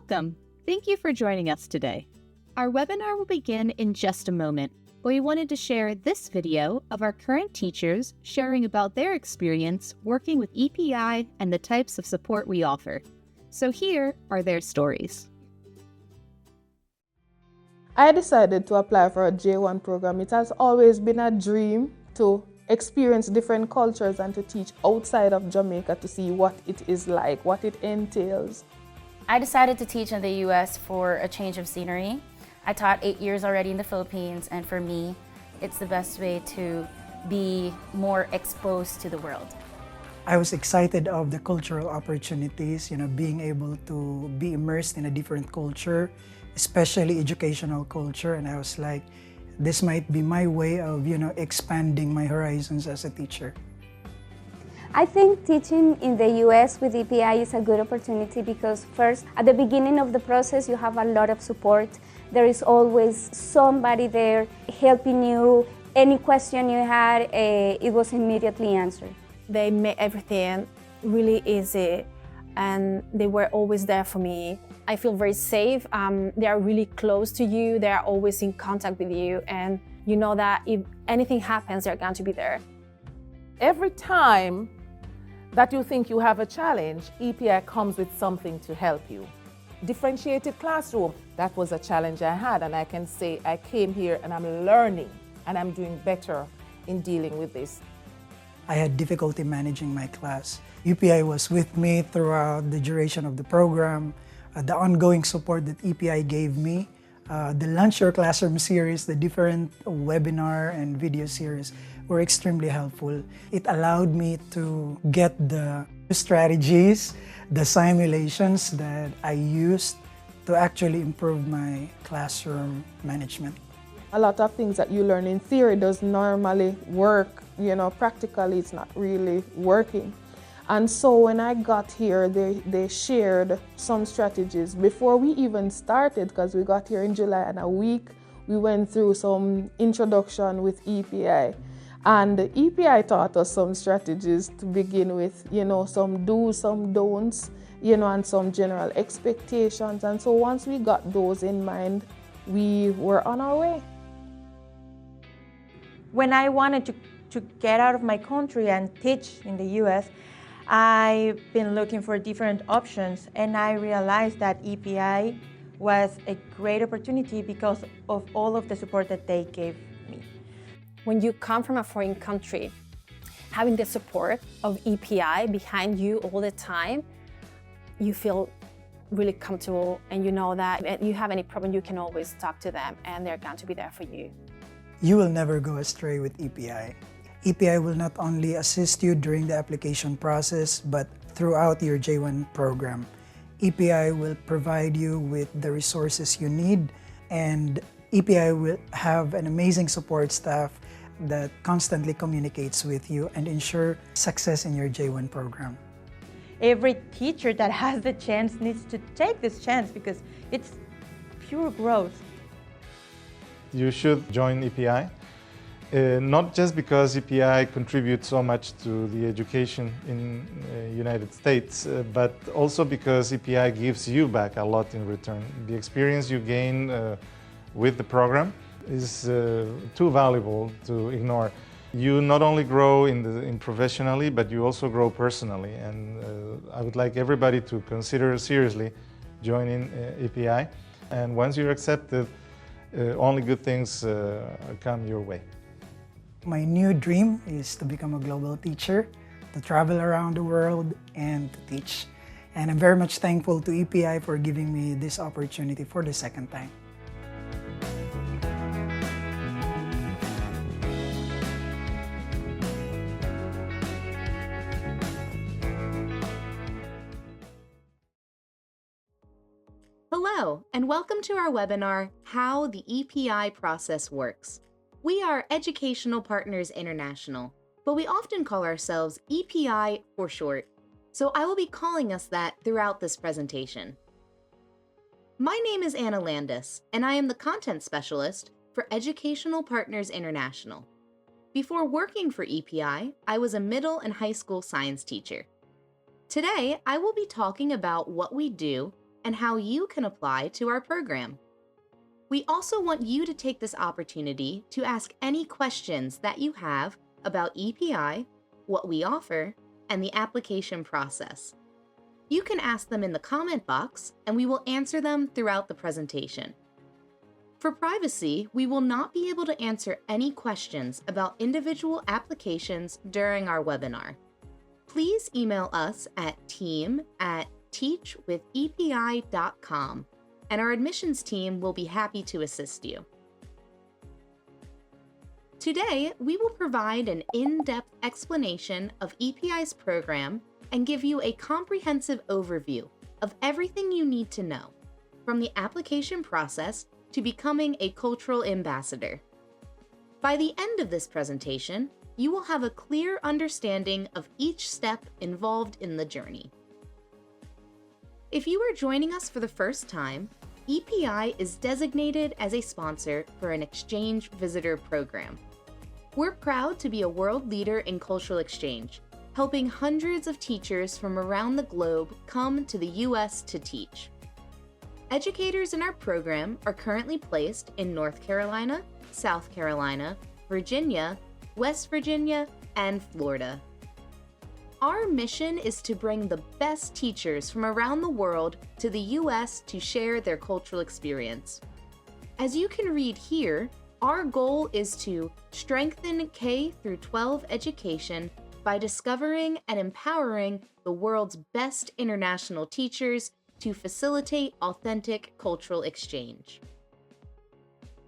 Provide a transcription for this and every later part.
Welcome. Thank you for joining us today. Our webinar will begin in just a moment, but we wanted to share this video of our current teachers sharing about their experience working with EPI and the types of support we offer. So here are their stories. I decided to apply for a J1 program. It has always been a dream to experience different cultures and to teach outside of Jamaica to see what it is like, what it entails. I decided to teach in the US for a change of scenery. I taught 8 years already in the Philippines, and for me, it's the best way to be more exposed to the world. I was excited of the cultural opportunities, being able to be immersed in a different culture, especially educational culture, and I was like, this might be my way of, expanding my horizons as a teacher. I think teaching in the US with EPI is a good opportunity because first, at the beginning of the process, you have a lot of support. There is always somebody there helping you. Any question you had, it was immediately answered. They made everything really easy and they were always there for me. I feel very safe. They are really close to you. They are always in contact with you, and you know that if anything happens, they're going to be there. Every time that you think you have a challenge, EPI comes with something to help you. Differentiated classroom, that was a challenge I had, and I can say I came here and I'm learning and I'm doing better in dealing with this. I had difficulty managing my class. EPI was with me throughout the duration of the program. The ongoing support that EPI gave me, the Launch Your Classroom series, the different webinar and video series were extremely helpful. It allowed me to get the strategies, the simulations that I used to actually improve my classroom management. A lot of things that you learn in theory does normally work, practically it's not really working. And so when I got here, they shared some strategies. Before we even started, because we got here in July, and a week, we went through some introduction with EPI. And the EPI taught us some strategies to begin with, some do's, some don'ts, and some general expectations. And so once we got those in mind, we were on our way. When I wanted to get out of my country and teach in the US, I've been looking for different options, and I realized that EPI was a great opportunity because of all of the support that they gave me. When you come from a foreign country, having the support of EPI behind you all the time, you feel really comfortable, and you know that if you have any problem, you can always talk to them and they're going to be there for you. You will never go astray with EPI. EPI will not only assist you during the application process, but throughout your J1 program. EPI will provide you with the resources you need, and EPI will have an amazing support staff that constantly communicates with you and ensure success in your J1 program. Every teacher that has the chance needs to take this chance because it's pure growth. You should join EPI. Not just because EPI contributes so much to the education in the United States, but also because EPI gives you back a lot in return. The experience you gain with the program is too valuable to ignore. You not only grow in professionally, but you also grow personally. And I would like everybody to consider seriously joining EPI. And once you're accepted, only good things come your way. My new dream is to become a global teacher, to travel around the world and to teach. And I'm very much thankful to EPI for giving me this opportunity for the second time. Hello, and welcome to our webinar, How the EPI Process Works. We are Educational Partners International, but we often call ourselves EPI for short, so I will be calling us that throughout this presentation. My name is Anna Landis, and I am the Content Specialist for Educational Partners International. Before working for EPI, I was a middle and high school science teacher. Today, I will be talking about what we do and how you can apply to our program. We also want you to take this opportunity to ask any questions that you have about EPI, what we offer, and the application process. You can ask them in the comment box, and we will answer them throughout the presentation. For privacy, we will not be able to answer any questions about individual applications during our webinar. Please email us at team@teachwithepi.com, and our admissions team will be happy to assist you. Today, we will provide an in-depth explanation of EPI's program and give you a comprehensive overview of everything you need to know, from the application process to becoming a cultural ambassador. By the end of this presentation, you will have a clear understanding of each step involved in the journey. If you are joining us for the first time, EPI is designated as a sponsor for an exchange visitor program. We're proud to be a world leader in cultural exchange, helping hundreds of teachers from around the globe come to the U.S. to teach. Educators in our program are currently placed in North Carolina, South Carolina, Virginia, West Virginia, and Florida. Our mission is to bring the best teachers from around the world to the U.S. to share their cultural experience. As you can read here, our goal is to strengthen K-12 education by discovering and empowering the world's best international teachers to facilitate authentic cultural exchange.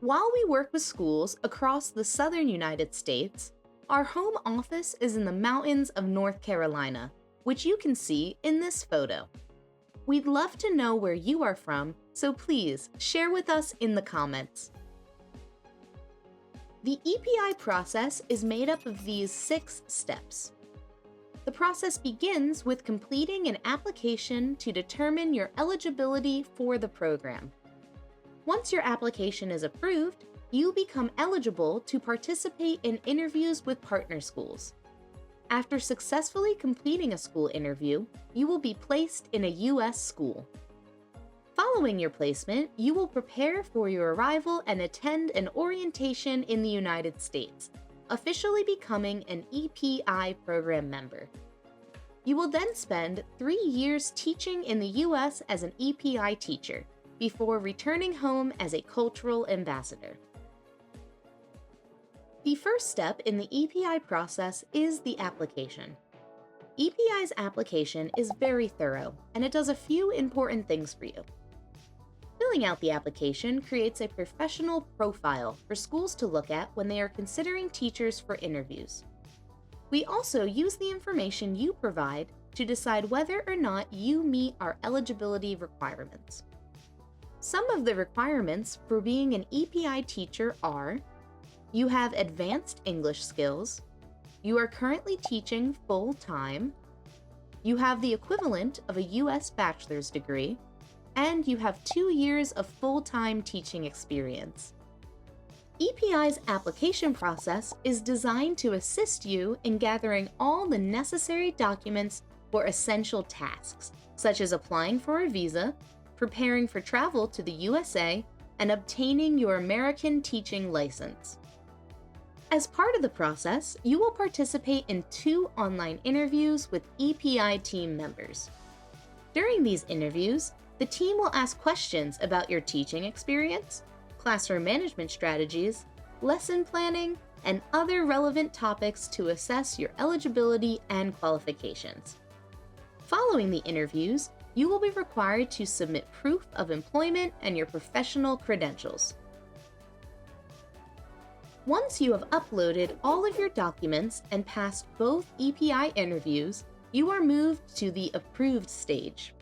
While we work with schools across the southern United States, our home office is in the mountains of North Carolina, which you can see in this photo. We'd love to know where you are from, so please share with us in the comments. The EPI process is made up of these 6 steps. The process begins with completing an application to determine your eligibility for the program. Once your application is approved, you become eligible to participate in interviews with partner schools. After successfully completing a school interview, you will be placed in a U.S. school. Following your placement, you will prepare for your arrival and attend an orientation in the United States, officially becoming an EPI program member. You will then spend 3 years teaching in the U.S. as an EPI teacher, before returning home as a cultural ambassador. The first step in the EPI process is the application. EPI's application is very thorough, and it does a few important things for you. Filling out the application creates a professional profile for schools to look at when they are considering teachers for interviews. We also use the information you provide to decide whether or not you meet our eligibility requirements. Some of the requirements for being an EPI teacher are: you have advanced English skills, you are currently teaching full-time, you have the equivalent of a U.S. bachelor's degree, and you have 2 years of full-time teaching experience. EPI's application process is designed to assist you in gathering all the necessary documents for essential tasks, such as applying for a visa, preparing for travel to the USA, and obtaining your American teaching license. As part of the process, you will participate in 2 online interviews with EPI team members. During these interviews, the team will ask questions about your teaching experience, classroom management strategies, lesson planning, and other relevant topics to assess your eligibility and qualifications. Following the interviews, you will be required to submit proof of employment and your professional credentials. Once you have uploaded all of your documents and passed both EPI interviews, you are moved to the approved stage.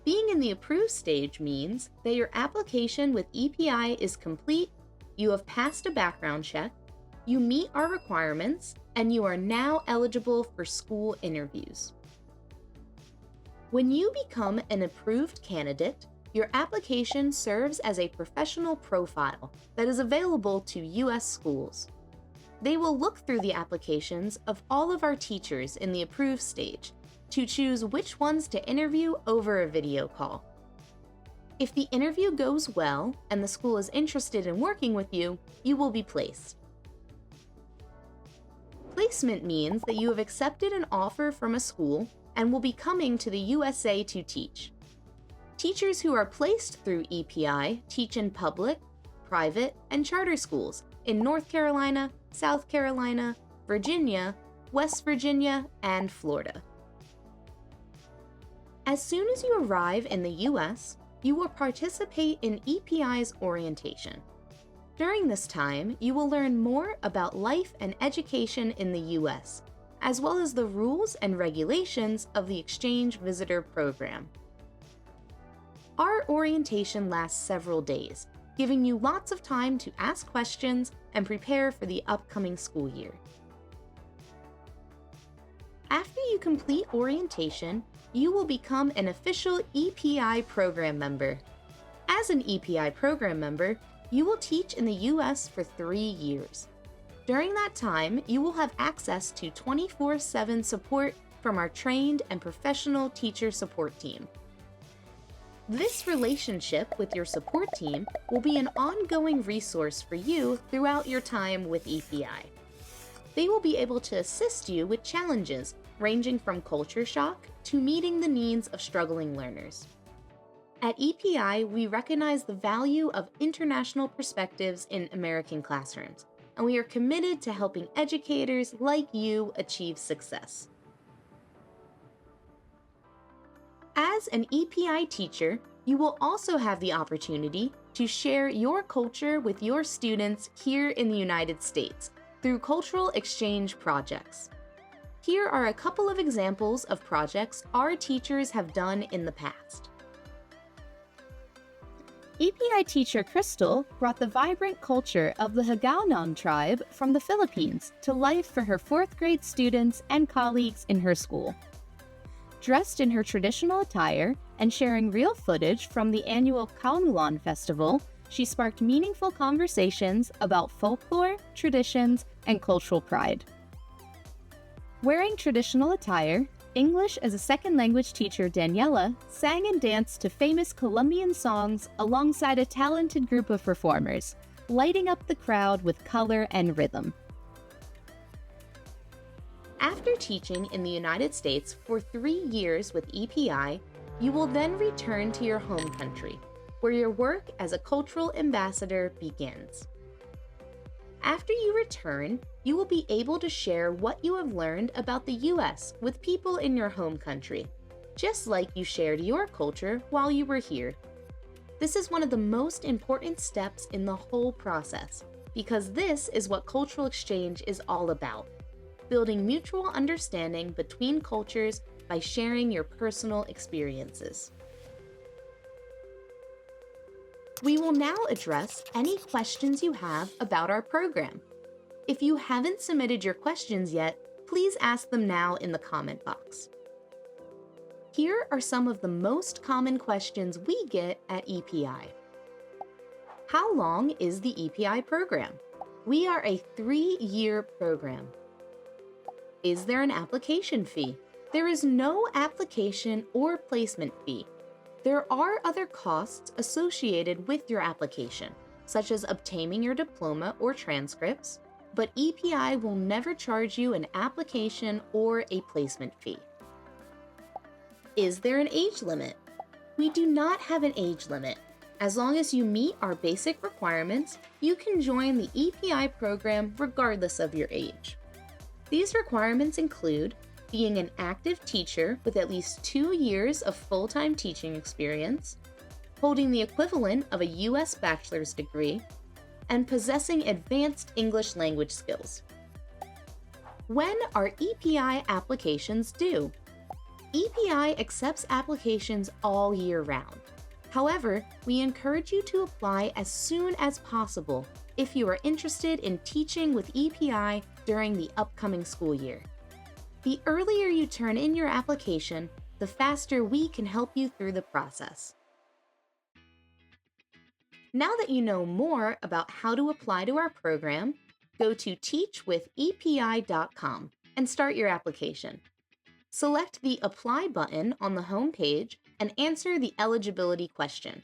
Being in the approved stage means that your application with EPI is complete, you have passed a background check, you meet our requirements, and you are now eligible for school interviews. When you become an approved candidate, your application serves as a professional profile that is available to U.S. schools. They will look through the applications of all of our teachers in the approved stage to choose which ones to interview over a video call. If the interview goes well and the school is interested in working with you, you will be placed. Placement means that you have accepted an offer from a school and will be coming to the USA to teach. Teachers who are placed through EPI teach in public, private, and charter schools in North Carolina, South Carolina, Virginia, West Virginia, and Florida. As soon as you arrive in the US, you will participate in EPI's orientation. During this time, you will learn more about life and education in the US, as well as the rules and regulations of the Exchange Visitor Program. Our orientation lasts several days, giving you lots of time to ask questions and prepare for the upcoming school year. After you complete orientation, you will become an official EPI program member. As an EPI program member, you will teach in the US for 3 years. During that time, you will have access to 24/7 support from our trained and professional teacher support team. This relationship with your support team will be an ongoing resource for you throughout your time with EPI. They will be able to assist you with challenges ranging from culture shock to meeting the needs of struggling learners. At EPI, we recognize the value of international perspectives in American classrooms, and we are committed to helping educators like you achieve success. As an EPI teacher, you will also have the opportunity to share your culture with your students here in the United States through cultural exchange projects. Here are a couple of examples of projects our teachers have done in the past. EPI teacher Crystal brought the vibrant culture of the Higaonon tribe from the Philippines to life for her 4th grade students and colleagues in her school. Dressed in her traditional attire and sharing real footage from the annual Kaunluan Festival, she sparked meaningful conversations about folklore, traditions, and cultural pride. Wearing traditional attire, English as a second language teacher Daniela sang and danced to famous Colombian songs alongside a talented group of performers, lighting up the crowd with color and rhythm. After teaching in the United States for 3 years with EPI, you will then return to your home country, where your work as a cultural ambassador begins. After you return, you will be able to share what you have learned about the US with people in your home country, just like you shared your culture while you were here. This is one of the most important steps in the whole process, because this is what cultural exchange is all about: building mutual understanding between cultures by sharing your personal experiences. We will now address any questions you have about our program. If you haven't submitted your questions yet, please ask them now in the comment box. Here are some of the most common questions we get at EPI. How long is the EPI program? We are a 3-year program. Is there an application fee? There is no application or placement fee. There are other costs associated with your application, such as obtaining your diploma or transcripts, but EPI will never charge you an application or a placement fee. Is there an age limit? We do not have an age limit. As long as you meet our basic requirements, you can join the EPI program regardless of your age. These requirements include being an active teacher with at least 2 years of full-time teaching experience, holding the equivalent of a U.S. bachelor's degree, and possessing advanced English language skills. When are EPI applications due? EPI accepts applications all year round. However, we encourage you to apply as soon as possible if you are interested in teaching with EPI during the upcoming school year. The earlier you turn in your application, the faster we can help you through the process. Now that you know more about how to apply to our program, go to teachwithepi.com and start your application. Select the Apply button on the home page and answer the eligibility question.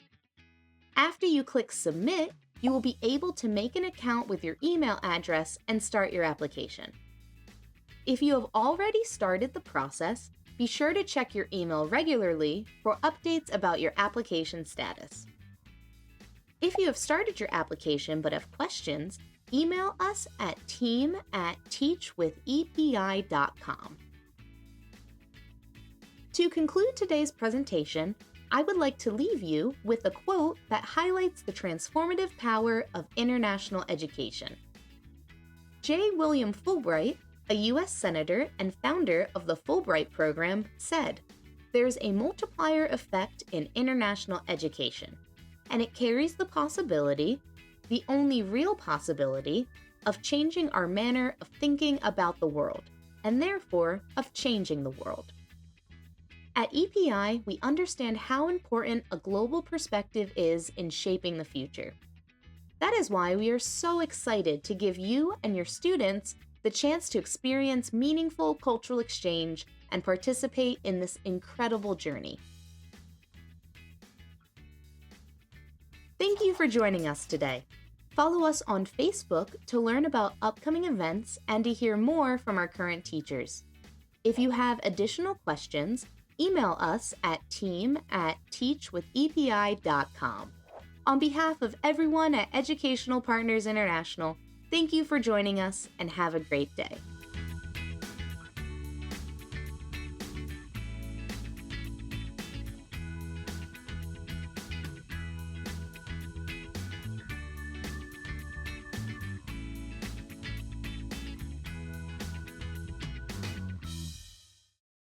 After you click Submit, you will be able to make an account with your email address and start your application. If you have already started the process, be sure to check your email regularly for updates about your application status. If you have started your application but have questions, email us at team@teachwithepi.com. To conclude today's presentation, I would like to leave you with a quote that highlights the transformative power of international education. J. William Fulbright, a U.S. Senator and founder of the Fulbright Program, said, "There's a multiplier effect in international education, and it carries the possibility, the only real possibility, of changing our manner of thinking about the world, and therefore of changing the world." At EPI, we understand how important a global perspective is in shaping the future. That is why we are so excited to give you and your students the chance to experience meaningful cultural exchange and participate in this incredible journey. Thank you for joining us today. Follow us on Facebook to learn about upcoming events and to hear more from our current teachers. If you have additional questions, email us at team@teachwithepi.com. On behalf of everyone at Educational Partners International, thank you for joining us and have a great day.